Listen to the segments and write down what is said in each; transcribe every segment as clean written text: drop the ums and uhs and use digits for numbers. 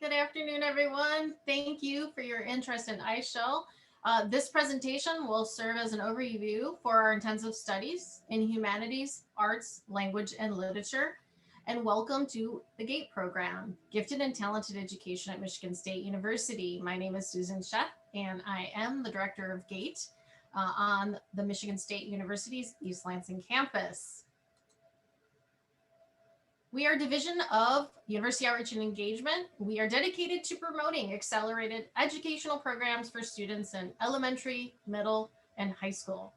Good afternoon, everyone. Thank you for your interest in ISHALL. This presentation will serve as an overview for our intensive studies in humanities, arts, language, and literature. And welcome to the GATE program, Gifted and Talented Education at Michigan State University. My name is Susan Scheff, and I am the director of GATE on the Michigan State University's East Lansing campus. We are a division of University Outreach and Engagement. We are dedicated to promoting accelerated educational programs for students in elementary, middle, and high school.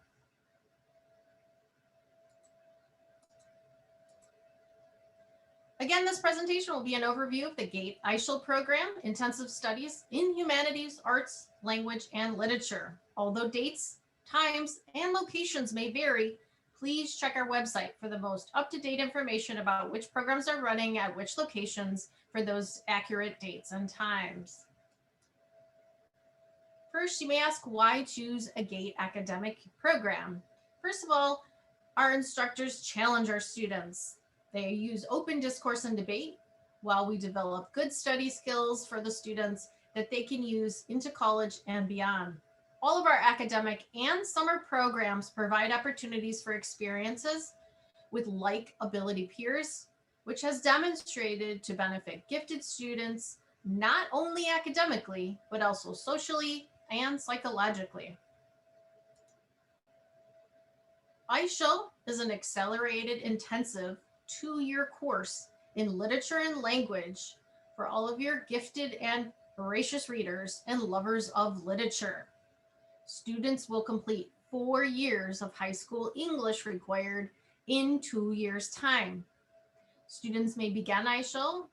Again, this presentation will be an overview of the GATE ISHALL program, Intensive Studies in Humanities, Arts, Language, and Literature. Although dates, times, and locations may vary, please check our website for the most up-to-date information about which programs are running at which locations for those accurate dates and times. First, you may ask, why choose a GATE academic program? First of all, our instructors challenge our students. They use open discourse and debate while we develop good study skills for the students that they can use into college and beyond. All of our academic and summer programs provide opportunities for experiences with like ability peers, which has demonstrated to benefit gifted students, not only academically, but also socially and psychologically. ISHALL is an accelerated intensive 2-year course in literature and language for all of your gifted and voracious readers and lovers of literature. Students will complete 4 years of high school English required in 2 years' time. Students may begin ISHALL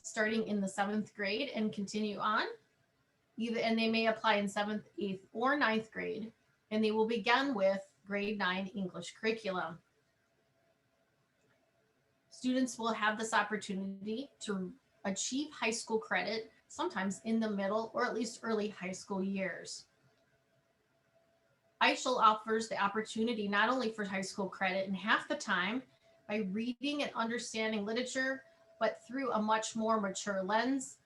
starting in the 7th grade and continue on, and they may apply in 7th, 8th, or 9th grade, and they will begin with grade 9 English curriculum. Students will have this opportunity to achieve high school credit sometimes in the middle or at least early high school years. ISHALL offers the opportunity not only for high school credit in half the time by reading and understanding literature, but through a much more mature lens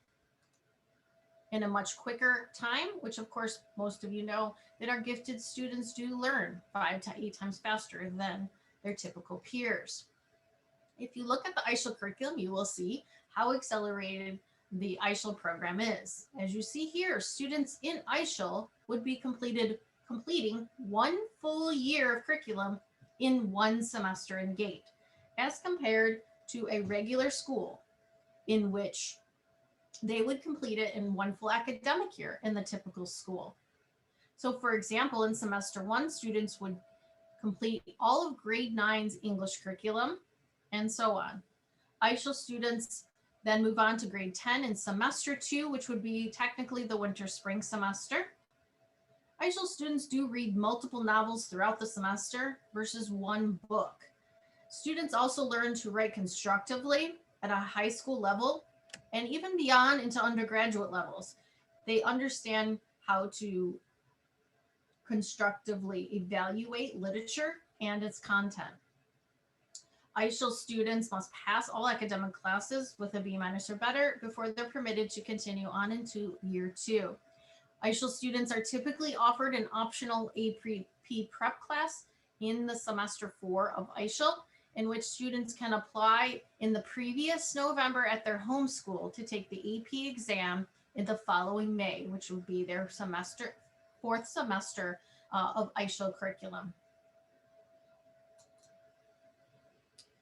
in a much quicker time, which of course, most of you know that our gifted students do learn 5 to 8 times faster than their typical peers. If you look at the ISHALL curriculum, you will see how accelerated the ISHALL program is. As you see here, students in ISHALL would be completing 1 full year of curriculum in 1 semester in GATE, as compared to a regular school in which they would complete it in 1 full academic year in the typical school. So for example, in semester 1, students would complete all of grade 9's English curriculum and so on. ISHALL students then move on to grade 10 in semester 2, which would be technically the winter-spring semester. ISHALL students do read multiple novels throughout the semester versus 1 book. Students also learn to write constructively at a high school level and even beyond into undergraduate levels. They understand how to constructively evaluate literature and its content. ISHALL students must pass all academic classes with a B- or better before they're permitted to continue on into year 2. ISHALL students are typically offered an optional AP prep class in the semester 4 of ISHALL, in which students can apply in the previous November at their home school to take the AP exam in the following May, which would be their 4th semester of ISHALL curriculum.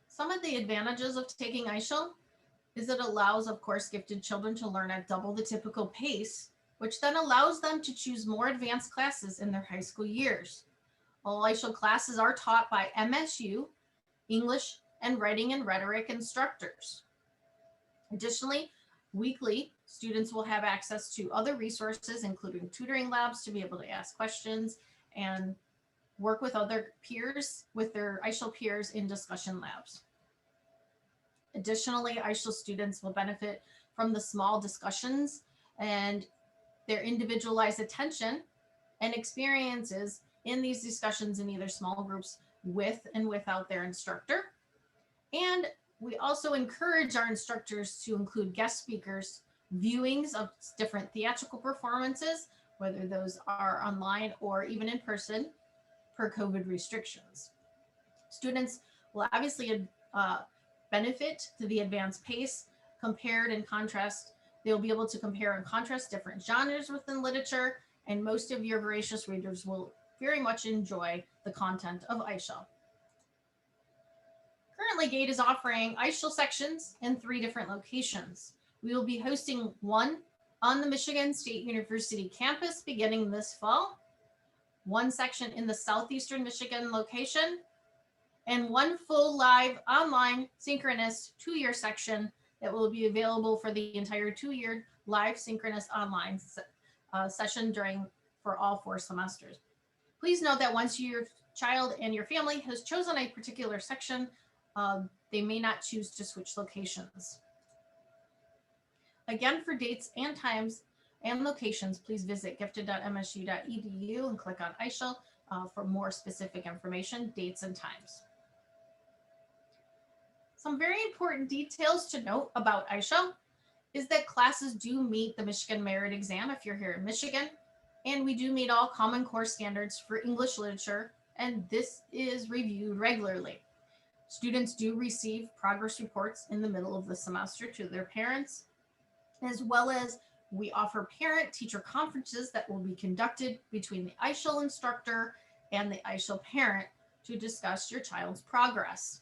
Some of the advantages of taking ISHALL is it allows, of course, gifted children to learn at double the typical pace, which then allows them to choose more advanced classes in their high school years. All ISHALL classes are taught by MSU, English and Writing and Rhetoric instructors. Additionally, weekly, students will have access to other resources, including tutoring labs, to be able to ask questions and work with other peers, with their ISHALL peers in discussion labs. Additionally, ISHALL students will benefit from the small discussions and their individualized attention and experiences in these discussions in either small groups with and without their instructor. And We also encourage our instructors to include guest speakers, viewings of different theatrical performances, whether those are online or even in person per COVID restrictions. Students will obviously benefit to the advanced pace, compared and contrast. They'll be able to compare and contrast different genres within literature, and most of your voracious readers will very much enjoy the content of ISHALL. Currently, GATE is offering ISHALL sections in 3 different locations. We will be hosting one on the Michigan State University campus beginning this fall, one section in the Southeastern Michigan location, and one full live online synchronous 2-year section that will be available for the entire 2-year live synchronous online session for all 4 semesters. Please note that once your child and your family has chosen a particular section, they may not choose to switch locations. Again, for dates and times and locations, please visit gifted.msu.edu and click on ISHALL for more specific information, dates, and times. Some very important details to note about ISHALL is that classes do meet the Michigan Merit Exam if you're here in Michigan, and we do meet all Common Core standards for English literature, and this is reviewed regularly. Students do receive progress reports in the middle of the semester to their parents, as well as we offer parent-teacher conferences that will be conducted between the ISHALL instructor and the ISHALL parent to discuss your child's progress.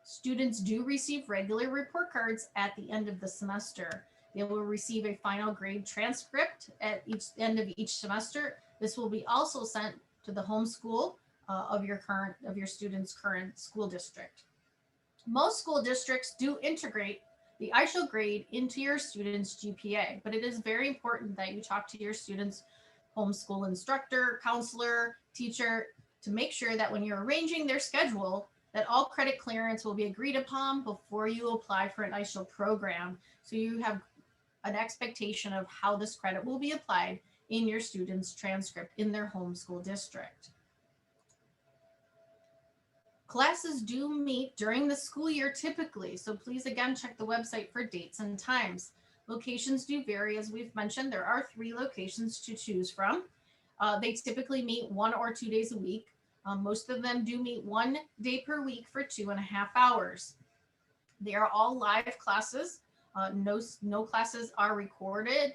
Students do receive regular report cards at the end of the semester. They will receive a final grade transcript at each end of each semester. This will be also sent to the home school of your student's current school district. Most school districts do integrate the ISHALL grade into your student's GPA, but it is very important that you talk to your student's homeschool instructor, counselor, teacher to make sure that when you're arranging their schedule, that all credit clearance will be agreed upon before you apply for an ISHALL program. So you have an expectation of how this credit will be applied in your student's transcript in their homeschool district. Classes do meet during the school year typically, so please again check the website for dates and times. Locations do vary, as we've mentioned. There are 3 locations to choose from. They typically meet 1 or 2 days a week. Most of them do meet 1 day per week for 2.5 hours. They are all live classes. No classes are recorded.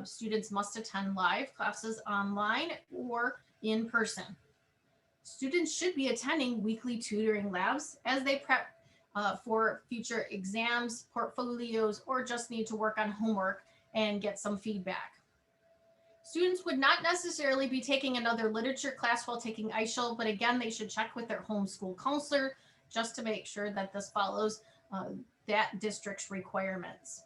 Students must attend live classes online or in person. Students should be attending weekly tutoring labs as they prep for future exams, portfolios, or just need to work on homework and get some feedback. Students would not necessarily be taking another literature class while taking ISHALL, but again, they should check with their homeschool counselor just to make sure that this follows that district's requirements.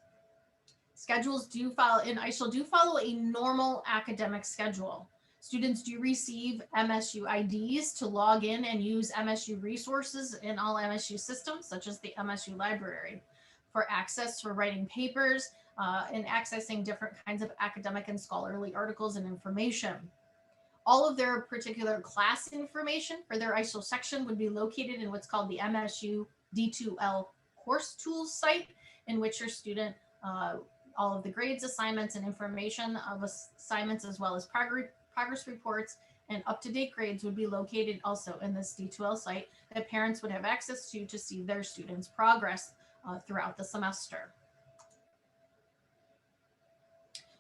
Schedules in ISHALL do follow a normal academic schedule. Students do receive MSU IDs to log in and use MSU resources in all MSU systems, such as the MSU library, for access for writing papers and accessing different kinds of academic and scholarly articles and information. All of their particular class information for their ISHALL section would be located in what's called the MSU D2L course tools site, in which your student, all of the grades, assignments, and information of assignments, as well as progress reports and up-to-date grades would be located also in this D2L site that parents would have access to see their students' progress throughout the semester.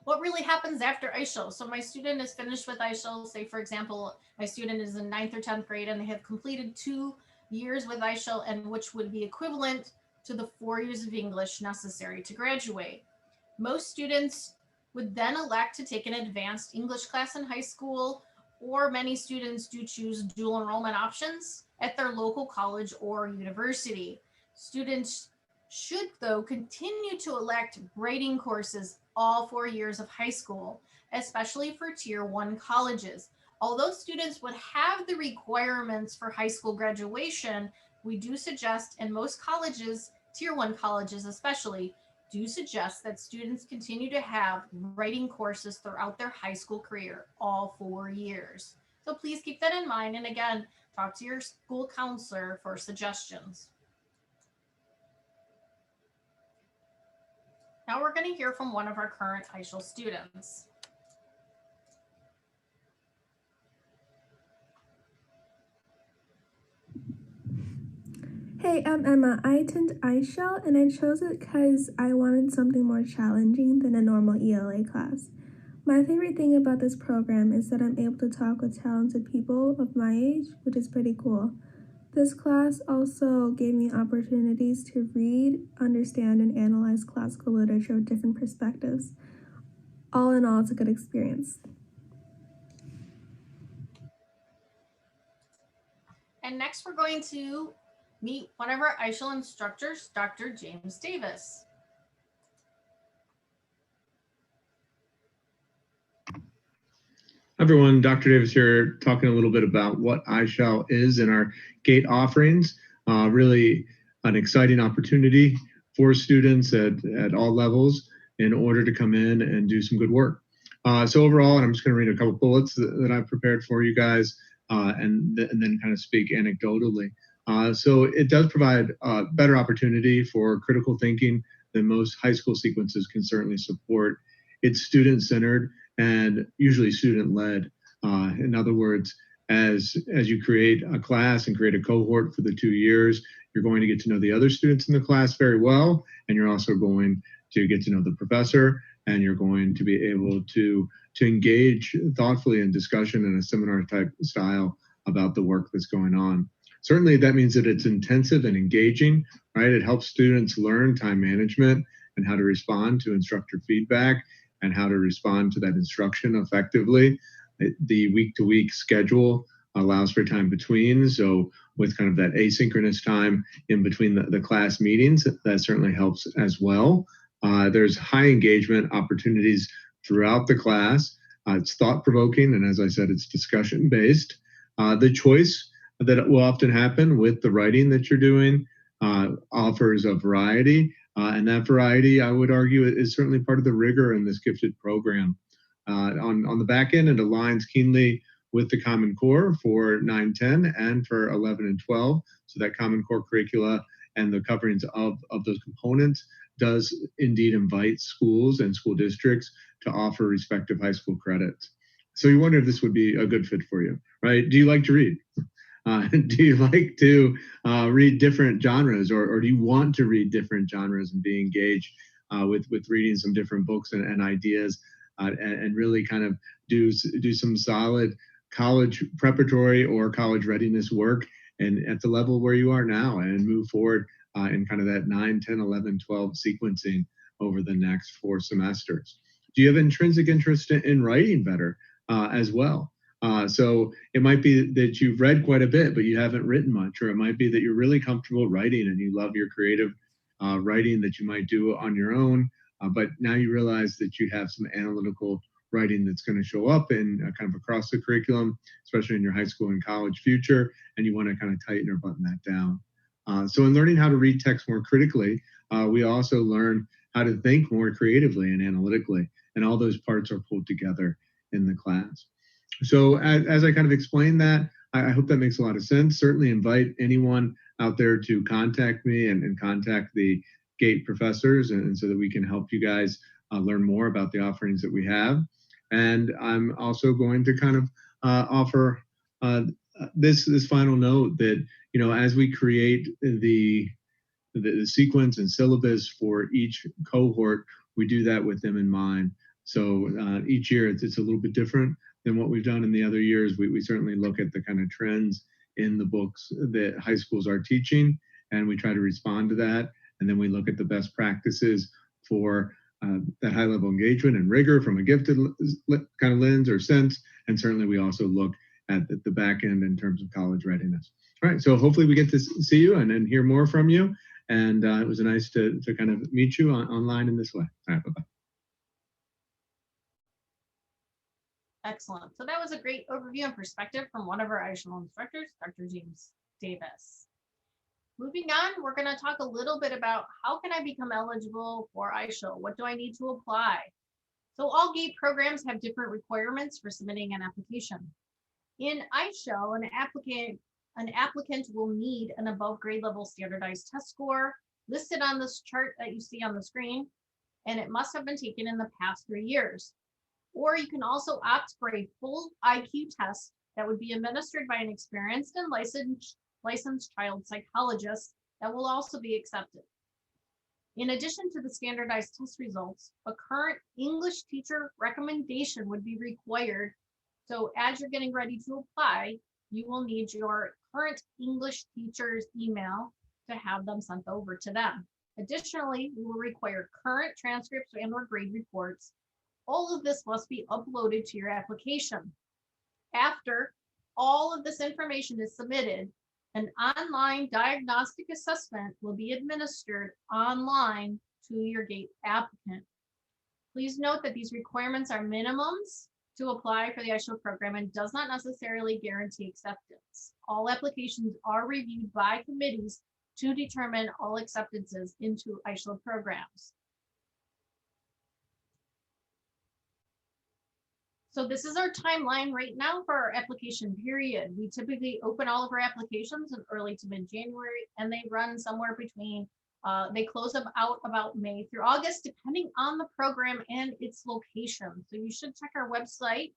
What really happens after ISHALL? So my student is finished with ISHALL, say for example, my student is in 9th or 10th grade and they have completed 2 years with ISHALL, and which would be equivalent to the 4 years of English necessary to graduate. Most students would then elect to take an advanced English class in high school, or many students do choose dual enrollment options at their local college or university. Students should, though, continue to elect writing courses all 4 years of high school, especially for Tier 1 colleges. Although students would have the requirements for high school graduation, we do suggest, and most colleges, Tier 1 colleges especially, do suggest that students continue to have writing courses throughout their high school career, all 4 years. So please keep that in mind. And again, talk to your school counselor for suggestions. Now we're going to hear from one of our current ISHALL students. Hey, I'm Emma. I attend ISHALL and I chose it because I wanted something more challenging than a normal ELA class. My favorite thing about this program is that I'm able to talk with talented people of my age, which is pretty cool. This class also gave me opportunities to read, understand, and analyze classical literature with different perspectives. All in all, it's a good experience. And next we're going to meet one of our ISHALL instructors, Dr. James Davis. Everyone, Dr. Davis here, talking a little bit about what ISHALL is and our GATE offerings. Really an exciting opportunity for students at all levels in order to come in and do some good work. So overall, and I'm just going to read a couple bullets that I've prepared for you guys and then kind of speak anecdotally. So it does provide a better opportunity for critical thinking than most high school sequences can certainly support. It's student-centered and usually student-led. In other words, as you create a class and create a cohort for the 2 years, you're going to get to know the other students in the class very well, and you're also going to get to know the professor, and you're going to be able to engage thoughtfully in discussion in a seminar type style about the work that's going on. Certainly that means that it's intensive and engaging, right? It helps students learn time management and how to respond to instructor feedback and how to respond to that instruction effectively. The week-to-week schedule allows for time between. So with kind of that asynchronous time in between the class meetings, that certainly helps as well. There's high engagement opportunities throughout the class. It's thought-provoking, and as I said, it's discussion-based. The choice that will often happen with the writing that you're doing offers a variety. And that variety, I would argue, is certainly part of the rigor in this gifted program. On the back end, it aligns keenly with the Common Core for 9, 10, and for 11 and 12. So that Common Core curricula and the coverings of those components does indeed invite schools and school districts to offer respective high school credits. So you wonder if this would be a good fit for you, right? Do you like to read? Do you like to read different genres, or do you want to read different genres and be engaged with reading some different books and ideas and really kind of do some solid college preparatory or college readiness work and at the level where you are now and move forward in kind of that 9, 10, 11, 12 sequencing over the next 4 semesters? Do you have intrinsic interest in writing better as well? So it might be that you've read quite a bit, but you haven't written much, or it might be that you're really comfortable writing and you love your creative writing that you might do on your own, but now you realize that you have some analytical writing that's going to show up in kind of across the curriculum, especially in your high school and college future, and you want to kind of tighten or button that down. So in learning how to read text more critically, we also learn how to think more creatively and analytically, and all those parts are pulled together in the class. So as I kind of explained that, I hope that makes a lot of sense. Certainly invite anyone out there to contact me and contact the GATE professors, and so that we can help you guys learn more about the offerings that we have. And I'm also going to kind of offer this final note that, you know, as we create the sequence and syllabus for each cohort, we do that with them in mind. So each year it's a little bit different than what we've done in the other years. We certainly look at the kind of trends in the books that high schools are teaching, and we try to respond to that. And then we look at the best practices for that high level engagement and rigor from a gifted kind of lens or sense. And certainly we also look at the back end in terms of college readiness. All right, so hopefully we get to see you and hear more from you. And it was nice to kind of meet you online in this way. All right, bye-bye. Excellent. So that was a great overview and perspective from one of our ISHALL instructors, Dr. James Davis. Moving on, we're going to talk a little bit about how can I become eligible for ISHALL? What do I need to apply? So all GATE programs have different requirements for submitting an application. In ISHALL, an applicant will need an above grade level standardized test score listed on this chart that you see on the screen. and it must have been taken in the past 3 years. Or you can also opt for a full IQ test that would be administered by an experienced and licensed child psychologist that will also be accepted. In addition to the standardized test results, a current English teacher recommendation would be required. So as you're getting ready to apply, you will need your current English teacher's email to have them sent over to them. Additionally, we will require current transcripts and or grade reports. All of this must be uploaded to your application. After all of this information is submitted, an online diagnostic assessment will be administered online to your GATE applicant. Please note that these requirements are minimums to apply for the ISHALL program and does not necessarily guarantee acceptance. All applications are reviewed by committees to determine all acceptances into ISHALL programs. So this is our timeline right now for our application period. We typically open all of our applications in early to mid-January, and they run somewhere between, they close them out about May through August, depending on the program and its location. So you should check our website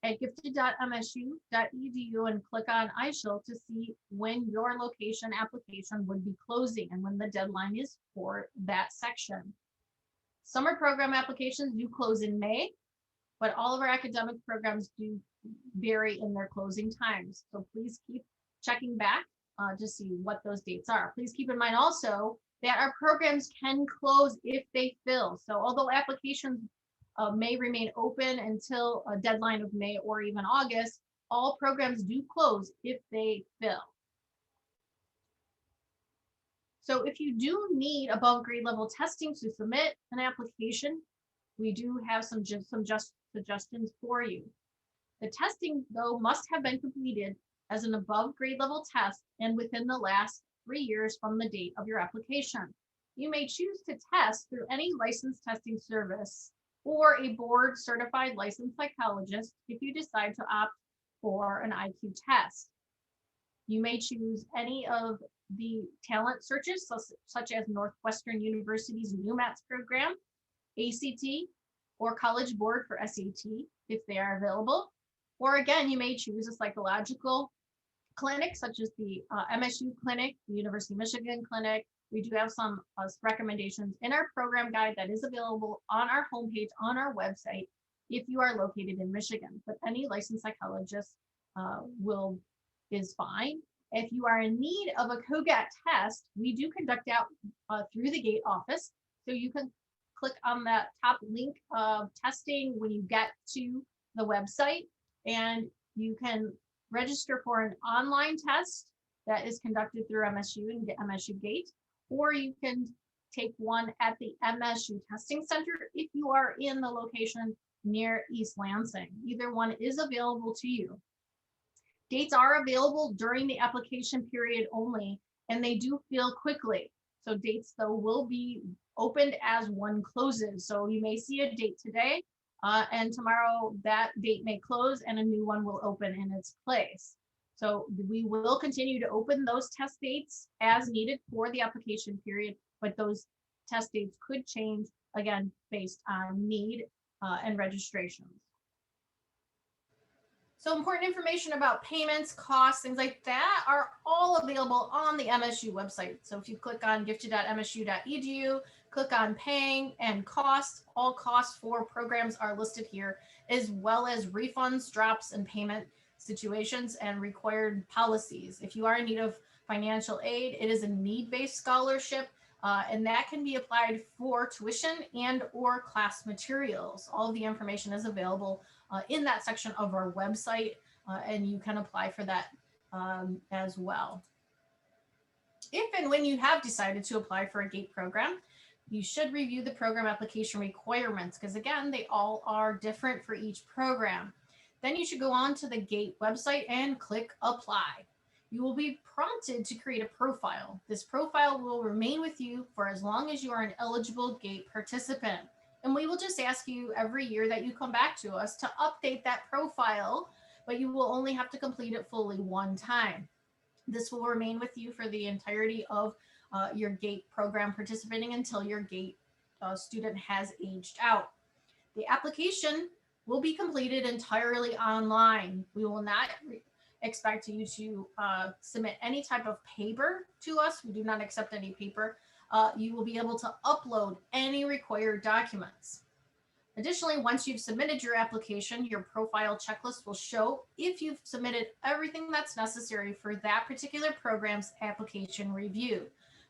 at gifted.msu.edu and click on ISHALL to see when your location application would be closing and when the deadline is for that section. Summer program applications do close in May, but all of our academic programs do vary in their closing times. So please keep checking back to see what those dates are. Please keep in mind also that our programs can close if they fill. So although applications may remain open until a deadline of May or even August, all programs do close if they fill. So if you do need above grade level testing to submit an application, we do have some suggestions for you. The testing, though, must have been completed as an above grade level test and within the last 3 years from the date of your application. You may choose to test through any licensed testing service or a board certified licensed psychologist if you decide to opt for an IQ test. You may choose any of the talent searches, such as Northwestern University's UMATS program, ACT, or College Board for SAT if they are available. Or again, you may choose a psychological clinic such as the MSU clinic, the University of Michigan clinic. We do have some recommendations in our program guide that is available on our homepage on our website if you are located in Michigan, but any licensed psychologist is fine. If you are in need of a COGAT test, we do conduct out through the GATE office. So you can click on that top link of testing when you get to the website, and you can register for an online test that is conducted through MSU and MSU GATE, or you can take one at the MSU Testing Center if you are in the location near East Lansing. Either one is available to you. Dates are available during the application period only, and they do fill quickly. So dates, though, will be opened as one closes. So you may see a date today, and tomorrow that date may close and a new one will open in its place. So we will continue to open those test dates as needed for the application period, but those test dates could change, again, based on need and registrations. So important information about payments, costs, things like that are all available on the MSU website. So if you click on gifted.msu.edu, click on paying and costs, all costs for programs are listed here, as well as refunds, drops, and payment situations and required policies. If you are in need of financial aid, it is a need-based scholarship, and that can be applied for tuition and or class materials. All of the information is available in that section of our website, and you can apply for that as well. If and when you have decided to apply for a GATE program, you should review the program application requirements, because again, they all are different for each program. Then you should go on to the GATE website and click apply. You will be prompted to create a profile. This profile will remain with you for as long as you are an eligible GATE participant. And we will just ask you every year that you come back to us to update that profile, but you will only have to complete it fully one time. This will remain with you for the entirety of your GATE program participating until your GATE student has aged out. The application will be completed entirely online. We will not expect you to submit any type of paper to us. We do not accept any paper. You will be able to upload any required documents. Additionally, once you've submitted your application, your profile checklist will show if you've submitted everything that's necessary for that particular program's application review.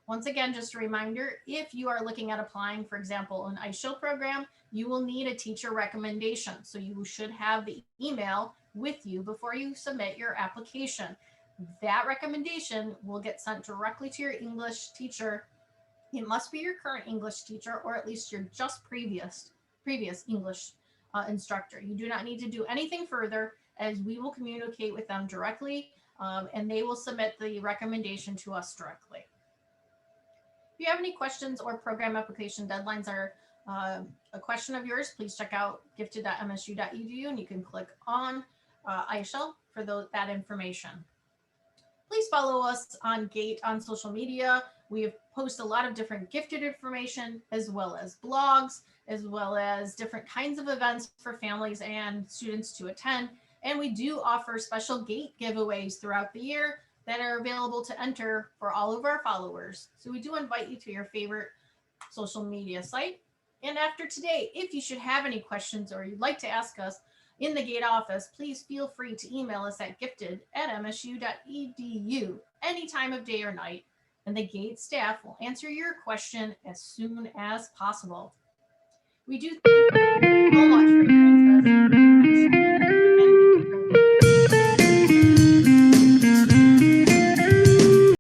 Once again, just a reminder, if you are looking at applying, for example, an ISHALL program, you will need a teacher recommendation. So you should have the email with you before you submit your application. That recommendation will get sent directly to your English teacher. It must be your current English teacher, or at least your just previous English instructor. You do not need to do anything further, as we will communicate with them directly, and they will submit the recommendation to us directly. If you have any questions or program application deadlines are a question of yours, please check out gifted.msu.edu and you can click on ISHALL for that information. Please follow us on GATE on social media. We have posted a lot of different gifted information, as well as blogs, as well as different kinds of events for families and students to attend. And we do offer special GATE giveaways throughout the year that are available to enter for all of our followers. So we do invite you to your favorite social media site. And after today, if you should have any questions or you'd like to ask us in the GATE office, please feel free to email us at gifted@msu.edu any time of day or night, and the GATE staff will answer your question as soon as possible. We do thank you so much for your interest.